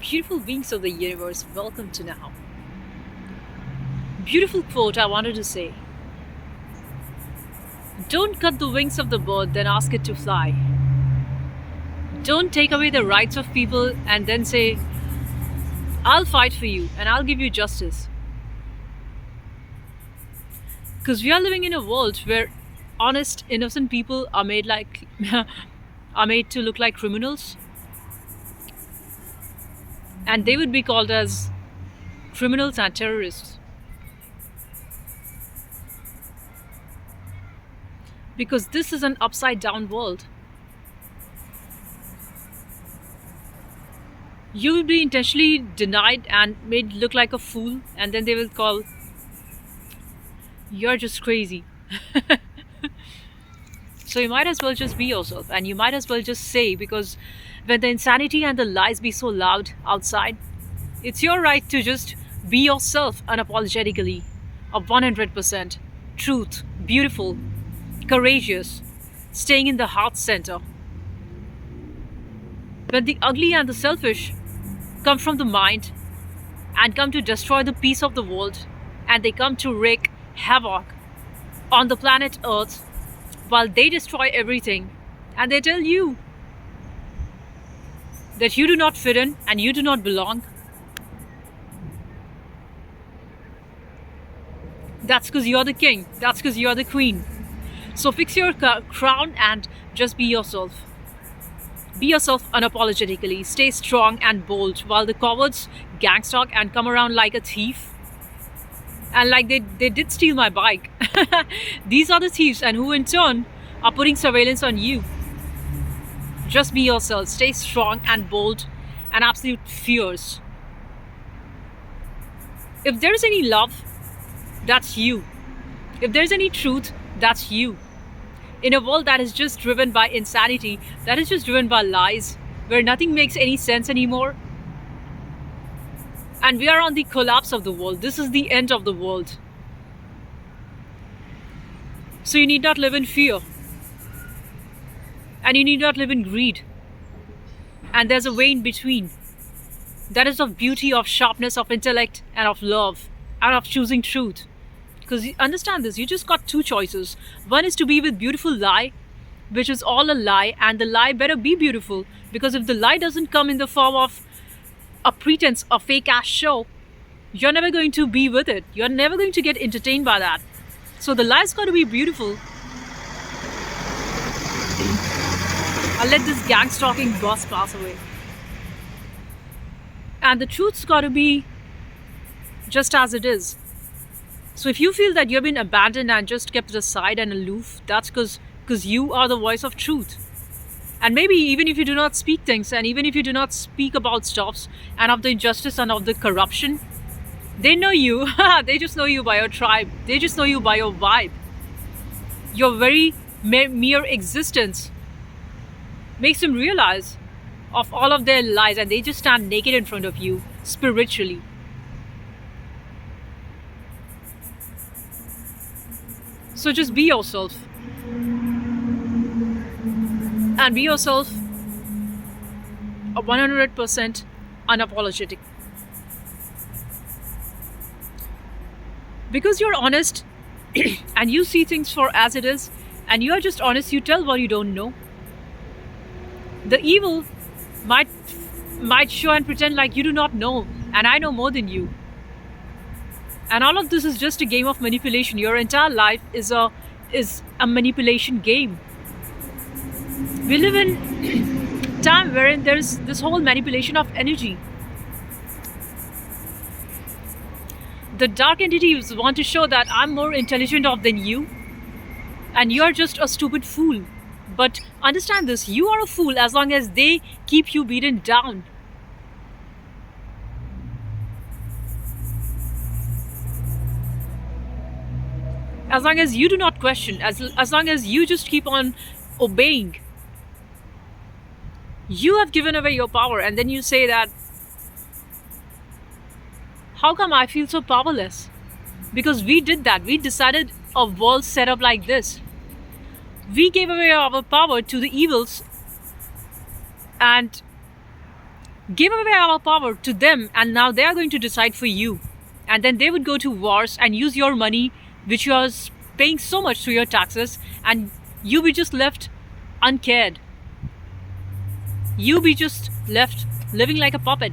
Beautiful beings of the universe, welcome to now. Beautiful quote I wanted to say. Don't cut the wings of the bird, then ask it to fly. Don't take away the rights of people and then say, I'll fight for you and I'll give you justice. Because we are living in a world where honest, innocent people are made like are made to look like criminals. And they would be called as criminals and terrorists. Because this is an upside down world. You will be intentionally denied and made look like a fool, and then they will call, you're just crazy. So you might as well just be yourself, and you might as well just say, because when the insanity and the lies be so loud outside, it's your right to just be yourself unapologetically, of 100%, truth, beautiful, courageous, staying in the heart center. When the ugly and the selfish come from the mind and come to destroy the peace of the world, and they come to wreak havoc on the planet Earth while they destroy everything, and they tell you that you do not fit in and you do not belong, that's because you're the king, that's because you're the queen. So fix your crown and just be yourself. Be yourself unapologetically. Stay strong and bold while the cowards gangstalk and come around like a thief. And like they did steal my bike. These are the thieves, and who in turn are putting surveillance on you. Just be yourself. Stay strong and bold and absolute fierce. If there's any love, that's you. If there's any truth, that's you. In a world that is just driven by insanity, that is just driven by lies, where nothing makes any sense anymore, and we are on the collapse of the world. This is the end of the world. So you need not live in fear, and you need not live in greed. And there's a way in between that is of beauty, of sharpness, of intellect, and of love, and of choosing truth. Because you understand this, you just got two choices. One is to be with beautiful lie, which is all a lie, and the lie better be beautiful. Because if the lie doesn't come in the form of a pretense, a fake ass show, you're never going to be with it. You're never going to get entertained by that. So the lie's got to be beautiful. I'll let this gang stalking boss pass away. And the truth's got to be just as it is. So if you feel that you've been abandoned and just kept aside and aloof, that's because you are the voice of truth. And maybe even if you do not speak things, and even if you do not speak about stuffs and of the injustice and of the corruption, they know you. They just know you by your tribe. They just know you by your vibe. Your very mere existence makes them realize of all of their lies, and they just stand naked in front of you spiritually. So just be yourself. And be yourself 100% unapologetic. Because you're honest and you see things for as it is, and you are just honest, you tell what you don't know. The evil might show and pretend like you do not know, and I know more than you. And all of this is just a game of manipulation. Your entire life is a manipulation game. We live in time wherein there's this whole manipulation of energy. The dark entities want to show that I'm more intelligent than you, and you're just a stupid fool. But understand this, you are a fool as long as they keep you beaten down. As long as you do not question, as long as you just keep on obeying, you have given away your power. And then you say that, how come I feel so powerless? Because we did that. We decided a world set up like this. We gave away our power to the evils, and Give away our power to them, and now they are going to decide for you. And then they would go to wars and use your money, which you are paying so much through your taxes, and you be just left uncared. You be just left living like a puppet.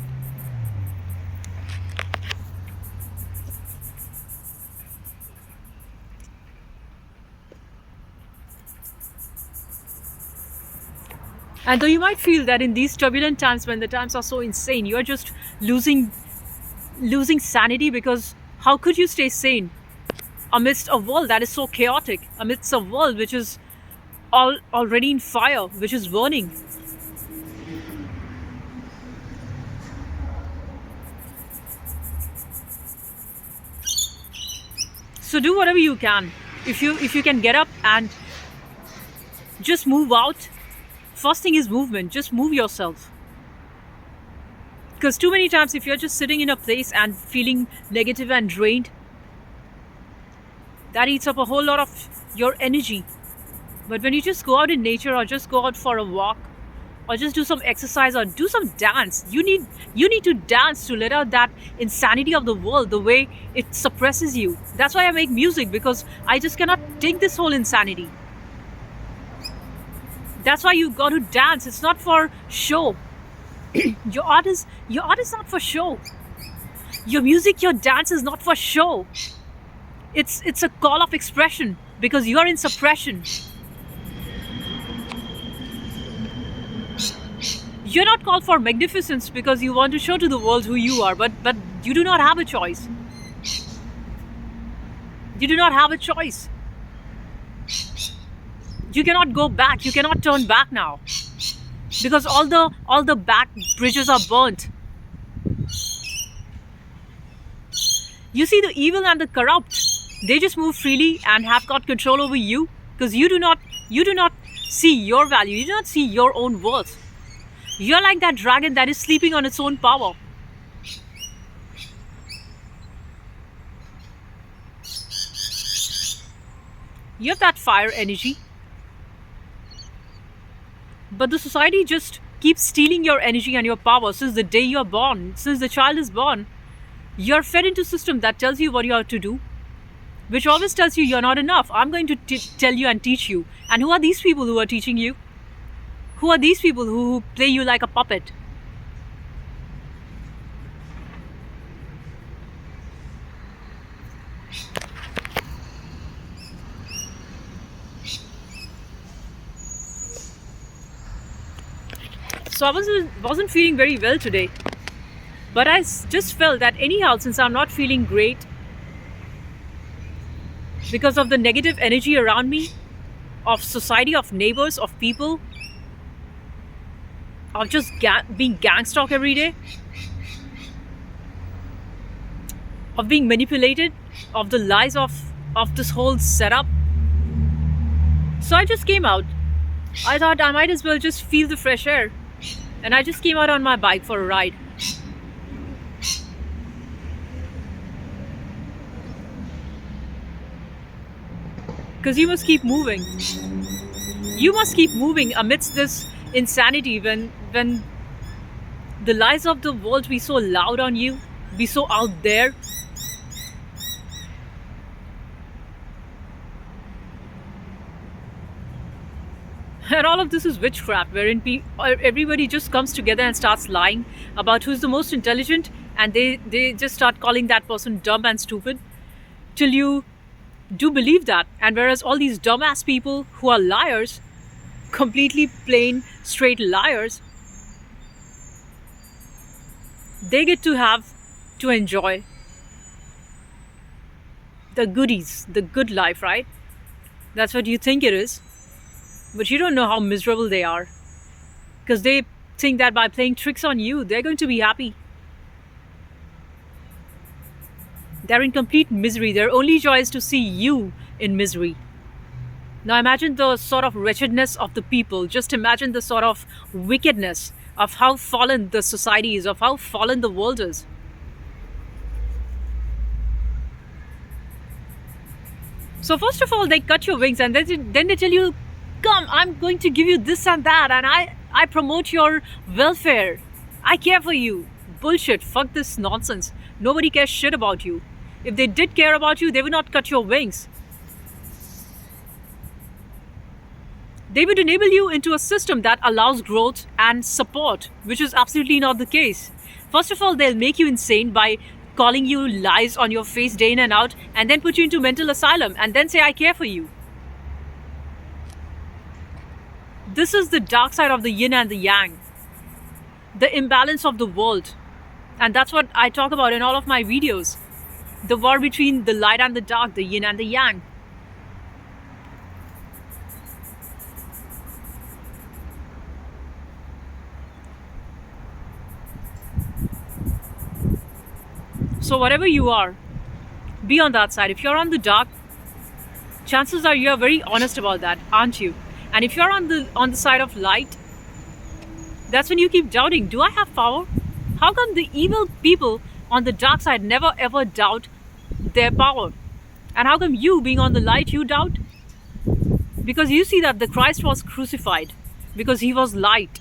And though you might feel that in these turbulent times, when the times are so insane, you're just losing sanity, because how could you stay sane amidst a world that is so chaotic, amidst a world which is already in fire, which is burning? So do whatever you can. If you can get up and just move out. First thing is movement. Just move yourself. Because too many times, if you're just sitting in a place and feeling negative and drained, that eats up a whole lot of your energy. But when you just go out in nature, or just go out for a walk, or just do some exercise, or do some dance, you need to dance to let out that insanity of the world, the way it suppresses you. That's why I make music, because I just cannot take this whole insanity. That's why you got to dance. It's not for show. Your art is not for show. Your music, your dance is not for show. It's a call of expression, because you are in suppression. You're not called for magnificence because you want to show to the world who you are, but you do not have a choice. You do not have a choice. You cannot go back. You cannot turn back now, because all the back bridges are burnt. You see, the evil and the corrupt, they just move freely and have got control over you, because you do not see your value. You do not see your own worth. You're like that dragon that is sleeping on its own power. You have that fire energy, but the society just keeps stealing your energy and your power since the day you're born. Since the child is born, you're fed into a system that tells you what you have to do, which always tells you you're not enough. I'm going to tell you and teach you. And who are these people who are teaching you? Who are these people who play you like a puppet? So I wasn't feeling very well today. But I just felt that anyhow, since I'm not feeling great, because of the negative energy around me, of society, of neighbors, of people, of just being gangstalk every day, of being manipulated, of the lies of this whole setup. So I just came out. I thought I might as well just feel the fresh air. And I just came out on my bike for a ride. Because you must keep moving. You must keep moving amidst this insanity, when the lies of the world be so loud on you, be so out there. And all of this is witchcraft, wherein everybody just comes together and starts lying about who's the most intelligent, and they just start calling that person dumb and stupid, till you do believe that. And whereas all these dumbass people who are liars, completely plain straight liars, they get to enjoy the goodies, the good life, right? That's what you think it is. But you don't know how miserable they are, because they think that by playing tricks on you, they're going to be happy. They're in complete misery. Their only joy is to see you in misery. Now imagine the sort of wretchedness of the people. Just imagine the sort of wickedness of how fallen the society is, of how fallen the world is. So first of all, they cut your wings, and then they tell you, come, I'm going to give you this and that, and I promote your welfare. I care for you. Bullshit. Fuck this nonsense. Nobody cares shit about you. If they did care about you, they would not cut your wings. They would enable you into a system that allows growth and support, which is absolutely not the case. First of all, they'll make you insane by calling you lies on your face day in and out, and then put you into mental asylum, and then say, I care for you. This is the dark side of the yin and the yang, the imbalance of the world. And that's what I talk about in all of my videos. The war between the light and the dark, the yin and the yang. So whatever you are, be on that side. If you're on the dark, chances are you're very honest about that, aren't you? And if you're on the side of light, that's when you keep doubting, do I have power? How come the evil people on the dark side never ever doubt their power? And how come you, being on the light, you doubt? Because you see that the Christ was crucified, because he was light.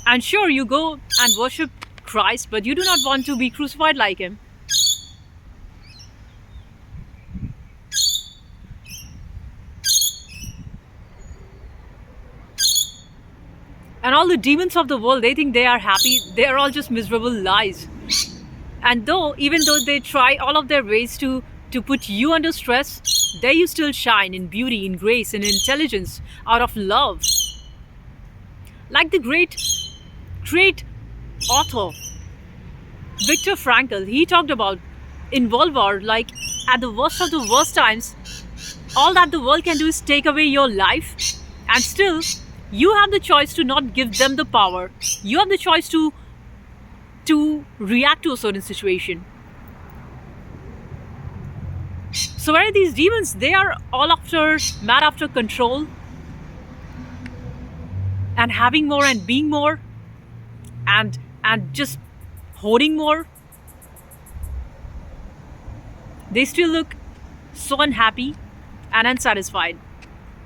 And sure, you go and worship Christ, but you do not want to be crucified like him. And all the demons of the world, they think they are happy. They are all just miserable lies. And even though they try all of their ways to put you under stress, there you still shine in beauty, in grace, in intelligence, out of love. Like the great author Viktor Frankl, he talked about in World War, like at the worst of the worst times, all that the world can do is take away your life, and still you have the choice to not give them the power. You have the choice to react to a certain situation. So where are these demons? They are all mad after control and having more and being more and just hoarding more. They still look so unhappy and unsatisfied.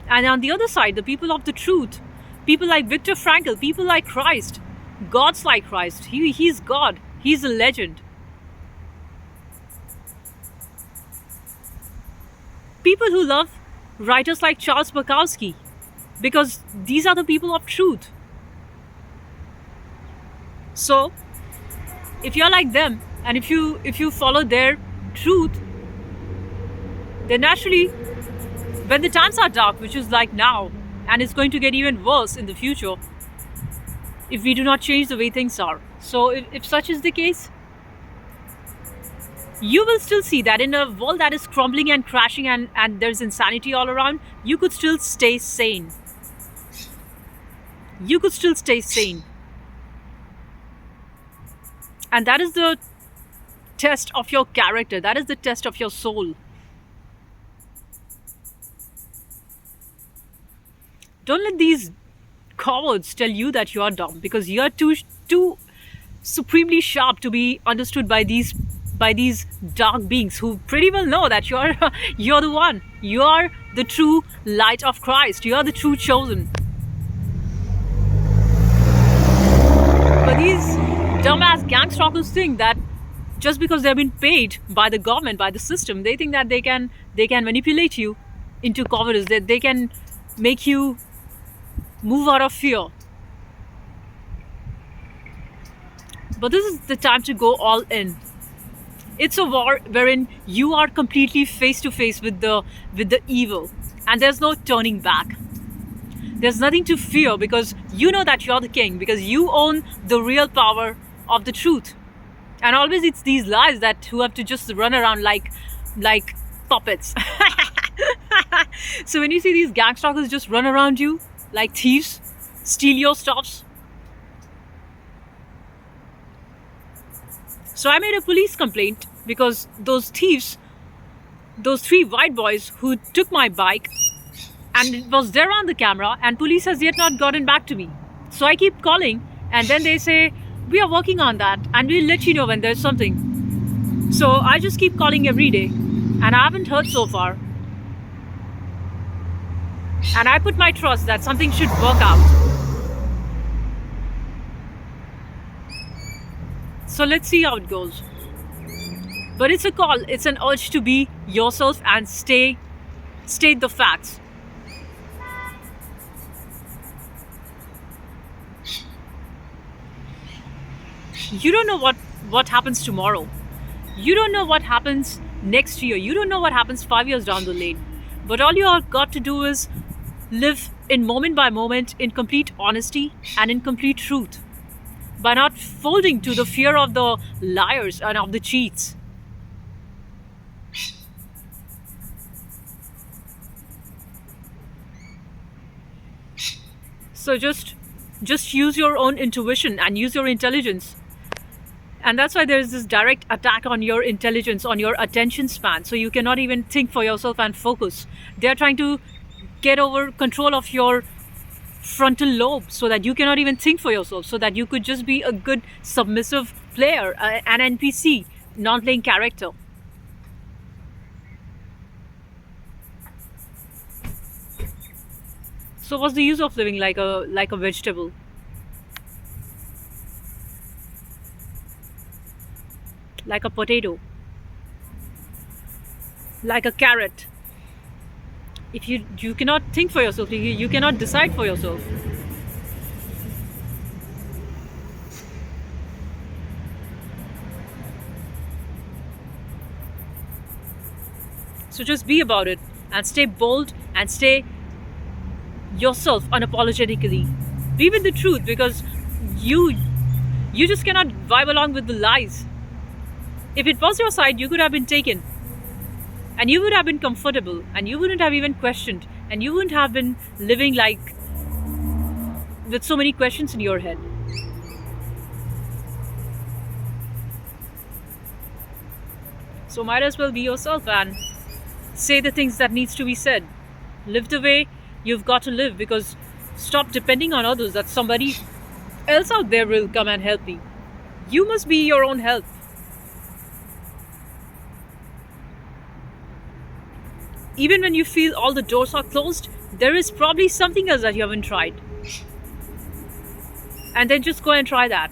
And on the other side, the people of the truth, people like Viktor Frankl, people like Christ, gods like Christ. He's God. He's a legend. People who love writers like Charles Bukowski, because these are the people of truth. So, if you're like them, and if you follow their truth, then naturally, when the times are dark, which is like now, and it's going to get even worse in the future, if we do not change the way things are. So if such is the case, you will still see that in a world that is crumbling and crashing and there's insanity all around, you could still stay sane. You could still stay sane. And that is the test of your character. That is the test of your soul. Don't let these cowards tell you that you are dumb, because you are too supremely sharp to be understood by these dark beings who pretty well know that you're the one. You are the true light of Christ. You are the true chosen. But these dumbass gang stalkers think that just because they've been paid by the government, by the system, they think that they can manipulate you into cowardice, that they can make you move out of fear. But this is the time to go all in. It's a war wherein you are completely face to face with the evil, and there's no turning back. There's nothing to fear, because you know that you're the king, because you own the real power of the truth. And always it's these lies who have to just run around like puppets. So when you see these gang stalkers just run around you like thieves, steal your stuffs. So I made a police complaint because those thieves, those 3 white boys who took my bike, and it was there on the camera, and police has yet not gotten back to me. So I keep calling, and then they say, we are working on that and we'll let you know when there's something. So I just keep calling every day, and I haven't heard so far. And I put my trust that something should work out. So let's see how it goes. But it's a call, it's an urge to be yourself and state the facts. You don't know what happens tomorrow. You don't know what happens next year. You don't know what happens 5 years down the lane. But all you have got to do is live in moment by moment in complete honesty and in complete truth, by not folding to the fear of the liars and of the cheats. So just use your own intuition and use your intelligence. And that's why there's this direct attack on your intelligence, on your attention span. So you cannot even think for yourself and focus. They're trying to get over control of your frontal lobe so that you cannot even think for yourself, so that you could just be a good submissive player, an NPC, non-playing character. So what's the use of living like a vegetable, like a potato, like a carrot? If you cannot think for yourself, you cannot decide for yourself. So just be about it and stay bold and stay yourself unapologetically. Be with the truth, because you just cannot vibe along with the lies. If it was your side, you could have been taken, and you would have been comfortable, and you wouldn't have even questioned, and you wouldn't have been living like with so many questions in your head. So might as well be yourself and say the things that needs to be said. Live the way you've got to live, because stop depending on others, that somebody else out there will come and help me. You must be your own help. Even when you feel all the doors are closed, there is probably something else that you haven't tried. And then just go and try that.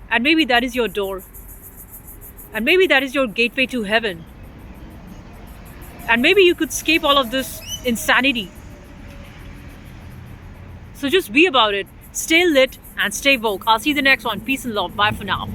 And maybe that is your door. And maybe that is your gateway to heaven. And maybe you could escape all of this insanity. So just be about it. Stay lit and stay woke. I'll see you the next one. Peace and love. Bye for now.